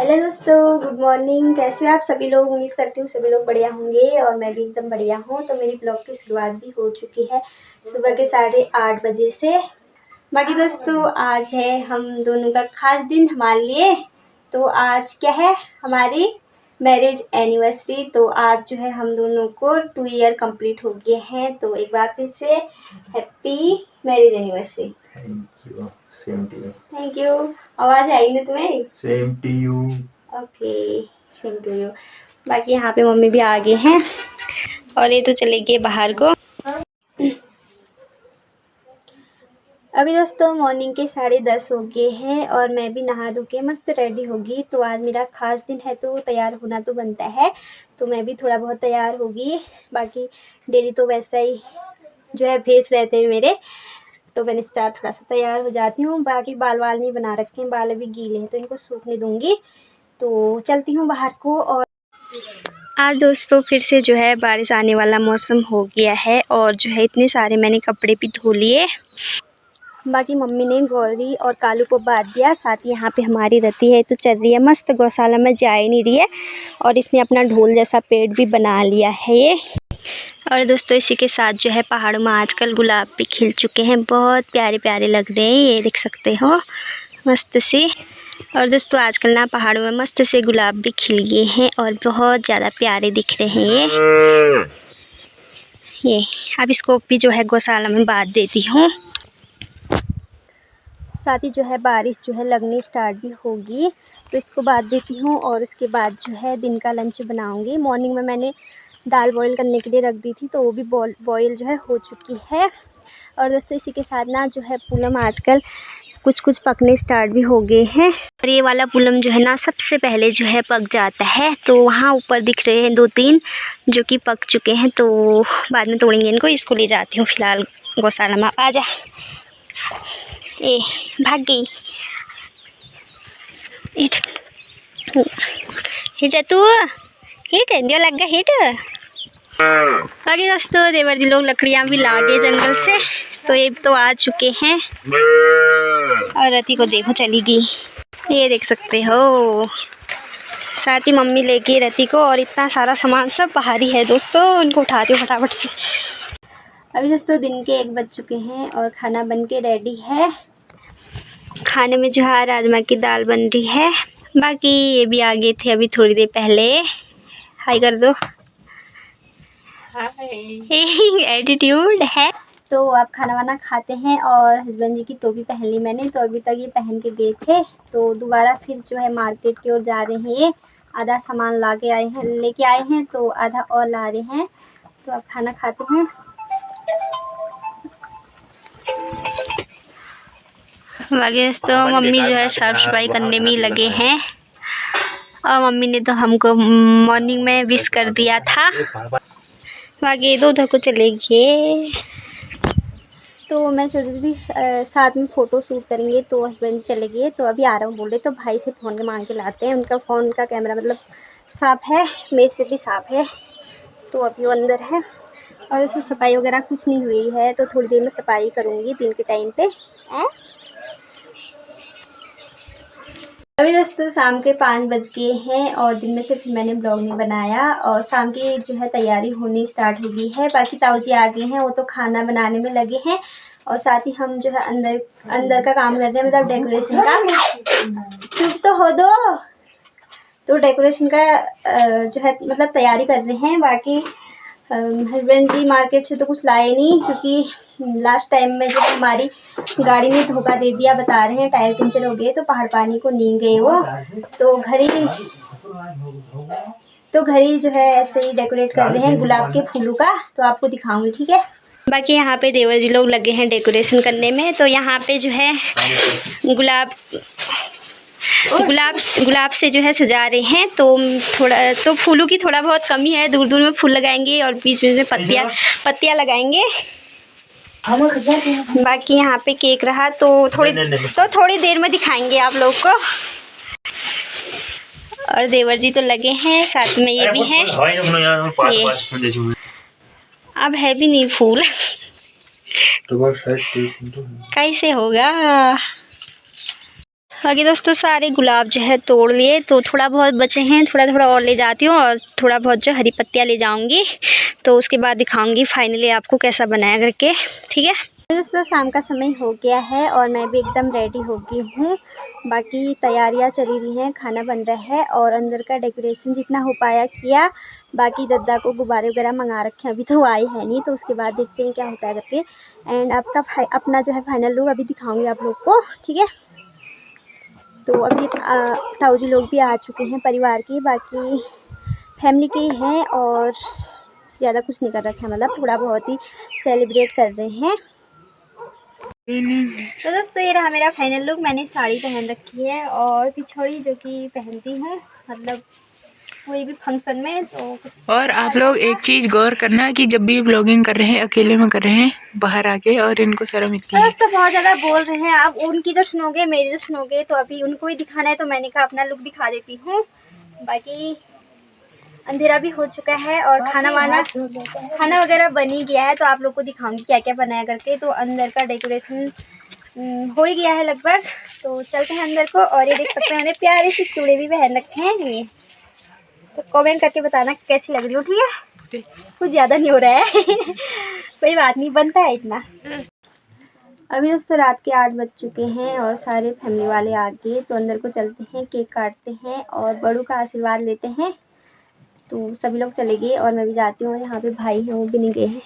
Hello दोस्तों, good morning. कैसे हो आप सभी लोग? उम्मीद करती हूँ सभी लोग बढ़िया होंगे और मैं भी एकदम बढ़िया हूँ। तो मेरी ब्लॉग की शुरुआत भी हो चुकी है सुबह के 8:30 बजे से। बाकी दोस्तों आज है हम दोनों का खास दिन हमारे लिए। तो आज क्या है, हमारी मैरिज एनिवर्सरी। तो आज जो है हम दोनों को 2 ईयर कंप्लीट हो गए हैं। तो एक बार फिर से happy marriage anniversary. Thank you. Same to you. Thank you. आवाज़ आई ना तुम्हें? Same to you. Okay, same to you. बाकी यहाँ पे मम्मी भी आ गए हैं और ये तो चले गए बाहर को। अभी दोस्तों मॉर्निंग के 10:30 हो गए हैं और मैं भी नहा धो के मस्त रेडी होगी। तो आज मेरा खास दिन है तो तैयार होना तो बनता है। तो मैं भी थोड़ा बहुत तैयार होगी। बाकी डेली तो वैसा ही जो है फेस रहते हैं मेरे। तो मैंने स्टार थोड़ा सा तैयार हो जाती हूँ। बाकी बाल नहीं बना रखे हैं, बाल अभी गीले हैं तो इनको सूखने दूँगी। तो चलती हूँ बाहर को। और आज दोस्तों फिर से जो है बारिश आने वाला मौसम हो गया है और जो है इतने सारे मैंने कपड़े भी धो लिए। बाकी मम्मी ने गौरी और कालू को बांध दिया, साथ ही यहाँ पे हमारी रति है तो चल रही है मस्त। गौशाला में जा ही नहीं रही है और इसने अपना ढोल जैसा पेड़ भी बना लिया है ये। और दोस्तों इसी के साथ जो है पहाड़ों में आजकल गुलाब भी खिल चुके हैं, बहुत प्यारे प्यारे लग रहे हैं, ये देख सकते हो मस्त से। और दोस्तों आजकल ना पहाड़ों में मस्त से गुलाब भी खिल गए हैं और बहुत ज़्यादा प्यारे दिख रहे हैं ये। अब इसको भी जो है गौशाला में बांध देती हूँ। साथ ही जो है बारिश जो है लगनी स्टार्ट भी होगी तो इसको बांध देती हूँ और उसके बाद जो है दिन का लंच बनाऊँगी। मॉर्निंग में मैंने दाल बॉईल करने के लिए रख दी थी तो वो भी बॉईल जो है हो चुकी है। और दोस्तों इसी के साथ ना जो है पुलम आजकल कुछ पकने स्टार्ट भी हो गए हैं। और ये वाला पुलम जो है ना सबसे पहले जो है पक जाता है। तो वहाँ ऊपर दिख रहे हैं 2-3 जो कि पक चुके हैं, तो बाद में तोड़ेंगे इनको। इसको ले जाती हूँ फ़िलहाल गौशाला में। आ जा, ए भाग गई। हिट हिट तू, हिट दियो लग गया हिट। आगे दोस्तों देवर जी लोग लकड़ियाँ भी ला गए जंगल से, तो ये तो आ चुके हैं। और रति को देखो चली गई, ये देख सकते हो। साथ ही मम्मी लेके रति को, और इतना सारा सामान सब बाहर ही है दोस्तों, उनको उठाती हूँ फटाफट से। अभी दोस्तों दिन के 1 बज चुके हैं और खाना बन के रेडी है। खाने में जो है राजमा की दाल बन रही है। बाकी ये भी आ गए थे अभी थोड़ी देर पहले। हाय कर दो, एटीट्यूड है। तो आप खाना वाना खाते हैं और हस्बैंड जी की टोपी पहन ली मैंने, तो अभी तक ये पहन के गए थे। तो दोबारा फिर जो है मार्केट की ओर जा रहे हैं। ये आधा सामान लेके आए हैं तो आधा और ला रहे हैं। तो आप खाना खाते हैं। बाकी तो मम्मी जो है साफ सफाई करने में ही लगे हैं और मम्मी ने तो हमको मॉर्निंग में विश कर दिया था। बाकी उधर को चले गए। तो मैं सोच रही थी साथ में फ़ोटो शूट करेंगे, तो हस्बैंड चले गए। तो अभी आ रहा हूँ बोल रहे, तो भाई से फ़ोन मांग के लाते हैं। उनका फ़ोन का कैमरा मतलब साफ़ है, मेरे से भी साफ़ है। तो अभी वो अंदर है और उसकी सफाई वगैरह कुछ नहीं हुई है, तो थोड़ी देर में सफाई करूँगी दिन के टाइम पे। अभी दोस्तों शाम के 5 बज गए हैं और दिन में से फिर मैंने ब्लॉग नहीं बनाया और शाम की जो है तैयारी होनी स्टार्ट हो गई है। बाकी ताऊ जी आ गए हैं, वो तो खाना बनाने में लगे हैं और साथ ही हम जो है अंदर का काम कर रहे हैं, मतलब डेकोरेशन का। चुप तो हो दो। तो डेकोरेशन का जो है मतलब तैयारी कर रहे हैं। बाकी हस्बैंड जी मार्केट से तो कुछ लाए नहीं, क्योंकि लास्ट टाइम में जो हमारी गाड़ी में धोखा दे दिया, बता रहे हैं टायर पंचर हो गए तो पहाड़ पानी को नहीं गए वो। तो घर ही जो है ऐसे ही डेकोरेट कर रहे हैं गुलाब के फूलों का, तो आपको दिखाऊंगी, ठीक है। बाकी यहाँ पे देवर जी लोग लगे हैं डेकोरेशन करने में। तो यहाँ पे जो है गुलाब से जो है सजा रहे हैं। तो थोड़ा तो फूलों की थोड़ा बहुत कमी है, दूर दूर में फूल लगाएंगे और बीच में पत्तियाँ लगाएंगे। बाकी यहाँ पे केक रहा तो थोड़ी देर में दिखाएंगे आप लोग को। और देवर जी तो लगे हैं, साथ में ये भी हैं। अब है भी नहीं फूल कैसे होगा। बाकी दोस्तों सारे गुलाब जो है तोड़ लिए, तो थोड़ा बहुत बचे हैं, थोड़ा थोड़ा और ले जाती हूँ और थोड़ा बहुत जो हरी पत्तियाँ ले जाऊँगी, तो उसके बाद दिखाऊँगी फाइनली आपको कैसा बनाया करके, ठीक है। दोस्तों शाम का समय हो गया है और मैं भी एकदम रेडी हो गई हूँ। बाकी तैयारियाँ चली रही हैं, खाना बन रहा है और अंदर का डेकोरेशन जितना हो पाया किया। बाकी दद्दा को गुब्बारे वगैरह मंगा रखे हैं, अभी तो आए हैं नहीं, तो उसके बाद देखते हैं क्या होता है करके। एंड आपका अपना जो है फाइनल लुक अभी दिखाऊँगी आप लोग को, ठीक है। तो अभी ताऊ जी लोग भी आ चुके हैं परिवार की, बाकी फैमिली के ही हैं और ज़्यादा कुछ नहीं कर रखा है, मतलब थोड़ा बहुत ही सेलिब्रेट कर रहे हैं। तो दोस्तों ये रहा मेरा फाइनल लुक। मैंने साड़ी पहन रखी है और पिछोड़ी जो कि पहनती हूँ, मतलब कोई भी फंक्शन में तो। और आप लोग एक चीज गौर करना कि जब भी व्लॉगिंग कर रहे हैं अकेले में कर रहे हैं बाहर आके, और इनको शर्म इतनी है। दोस्तों बहुत ज़्यादा बोल रहे हैं, आप उनकी जो सुनोगे मेरी जो सुनोगे, तो अभी उनको ही दिखाना है, तो मैंने कहा अपना लुक दिखा देती हूँ। बाकी अंधेरा भी हो चुका है और खाना वगैरह बन ही गया है, तो आप लोग को दिखाऊंगी क्या क्या बनाया करके। तो अंदर का डेकोरेशन हो ही गया है लगभग, तो चलते हैं अंदर को। और ये देख सकते हैं मैंने प्यारे से चूड़े भी पहन रखे हैं ये, तो कमेंट करके बताना कैसी लग रही हो, ठीक है। कुछ ज़्यादा नहीं हो रहा है कोई बात नहीं, बनता है इतना। अभी दोस्तों रात के 8 बज चुके हैं और सारे फैमिली वाले आ गए, तो अंदर को चलते हैं, केक काटते हैं और बड़ों का आशीर्वाद लेते हैं। तो सभी लोग चले गए और मैं भी जाती हूँ। यहाँ पे भाई हैं वो भी नहीं गए हैं।